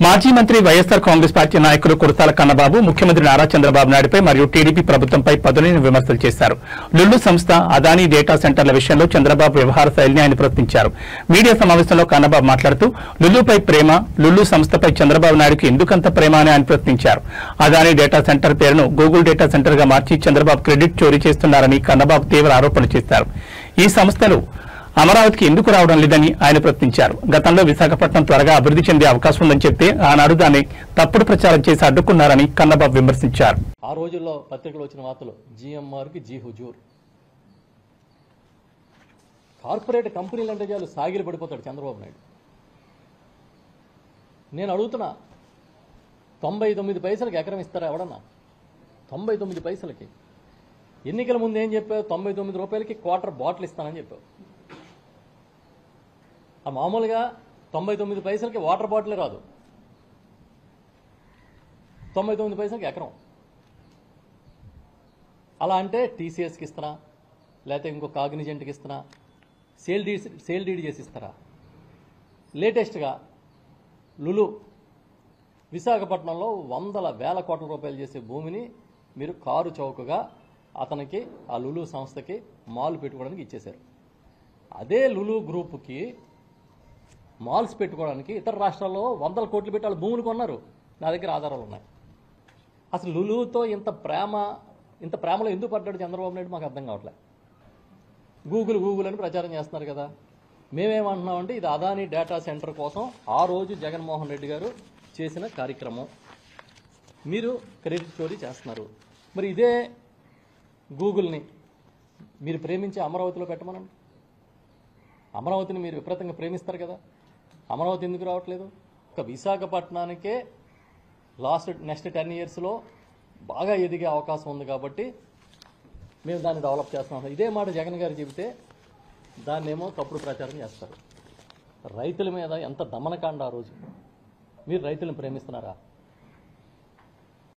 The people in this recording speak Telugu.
మాజీ మంత్రి వైఎస్ఆర్ కాంగ్రెస్ పార్టీ నాయకులు కురసాల కన్నబాబు ముఖ్యమంత్రి నారా చంద్రబాబు నాయుడుపై మరియు టీడీపీ ప్రభుత్వంపై పదునైన విమర్శలు చేశారు. లులు సంస్థ, అదానీ డేటా సెంటర్ల విషయంలో చంద్రబాబు వ్యవహార శైలిని ఆయన ప్రశ్నించారు. మీడియా సమావేశంలో కన్నబాబు మాట్లాడుతూ లులుపై ప్రేమ, లులు సంస్థపై చంద్రబాబు నాయుడుకి ఎందుకంత ప్రేమ అని ఆయన ప్రశ్నించారు. అదానీ డేటా సెంటర్ పేరును గూగుల్ డేటా సెంటర్ గా మార్చి చంద్రబాబు క్రెడిట్ చోరీ చేస్తున్నారని కన్నబాబు తీవ్ర ఆరోపణలు చేశారు. ఈ సంస్థలు అమరావతికి ఎందుకు రావడం లేదని ఆయన ప్రశ్నించారు. గతంలో విశాఖపట్నం త్వరగా అభివృద్ధి చెందే అవకాశం ఉందని చెప్తే ఆనాడు దాన్ని తప్పుడు ప్రచారం చేసి అడ్డుకున్నారని కన్నబాబు విమర్శించారు. ఆ రోజుల్లో పత్రికలు వచ్చిన వార్తలు జీఎంఆర్కి జీ హుజూర్. కార్పొరేట్ కంపెనీలు అంటే చాలు సాగిలి పడిపోతాడు చంద్రబాబు నాయుడు. నేను అడుగుతున్నా, 99 పైసలకి ఎకరం ఇస్తారా ఎవడన్నా? 99 పైసలకి. ఎన్నికల ముందు ఏం చెప్పావు? 99 రూపాయలకి క్వార్టర్ బాటిల్ ఇస్తానని చెప్పావు. ఆ మామూలుగా 99 పైసలకి వాటర్ బాటిల్ రాదు, 99 పైసలకి ఎకరం. అలా అంటే టీసీఎస్కి ఇస్తారా, లేకపోతే ఇంకో కాగ్నిజెంట్కి ఇస్తారా, సేల్ డీడ్ చేసి ఇస్తారా? లేటెస్ట్గా లులు విశాఖపట్నంలో వేల కోట్ల రూపాయలు చేసే భూమిని మీరు కారు చౌకగా అతనికి, ఆ లులు సంస్థకి మాల్ పెట్టుకోవడానికి ఇచ్చేశారు. అదే లులు గ్రూప్కి మాల్స్ పెట్టుకోవడానికి ఇతర రాష్ట్రాల్లో 100 కోట్లు పెట్టి వాళ్ళు భూములు కొన్నారు. నా దగ్గర ఆధారాలు ఉన్నాయి. అసలు లులుతో ఇంత ప్రేమలో ఎందుకు పడ్డాడు చంద్రబాబు నాయుడు మాకు అర్థం కావట్లేదు. గూగుల్ అని ప్రచారం చేస్తున్నారు కదా. మేమేమంటున్నామంటే ఇది అదానీ డేటా సెంటర్ కోసం ఆ రోజు జగన్మోహన్ రెడ్డి గారు చేసిన కార్యక్రమం. మీరు క్రెడిట్ చోరీ చేస్తున్నారు. మరి ఇదే గూగుల్ని మీరు ప్రేమించి అమరావతిలో పెట్టమనండి. అమరావతిని మీరు విపరీతంగా ప్రేమిస్తారు కదా. అమరావతి ఎందుకు రావట్లేదు? ఒక విశాఖపట్నానికే నెక్స్ట్ 10 yearsలో బాగా ఎదిగే అవకాశం ఉంది కాబట్టి మేము దాన్ని డెవలప్ చేస్తున్నాం. ఇదే మాట జగన్ గారు చెబితే దాన్నేమో తప్పుడు ప్రచారం చేస్తారు. రైతుల మీద ఎంత దమనకాండ ఆ రోజు. మీరు రైతులను ప్రేమిస్తున్నారా?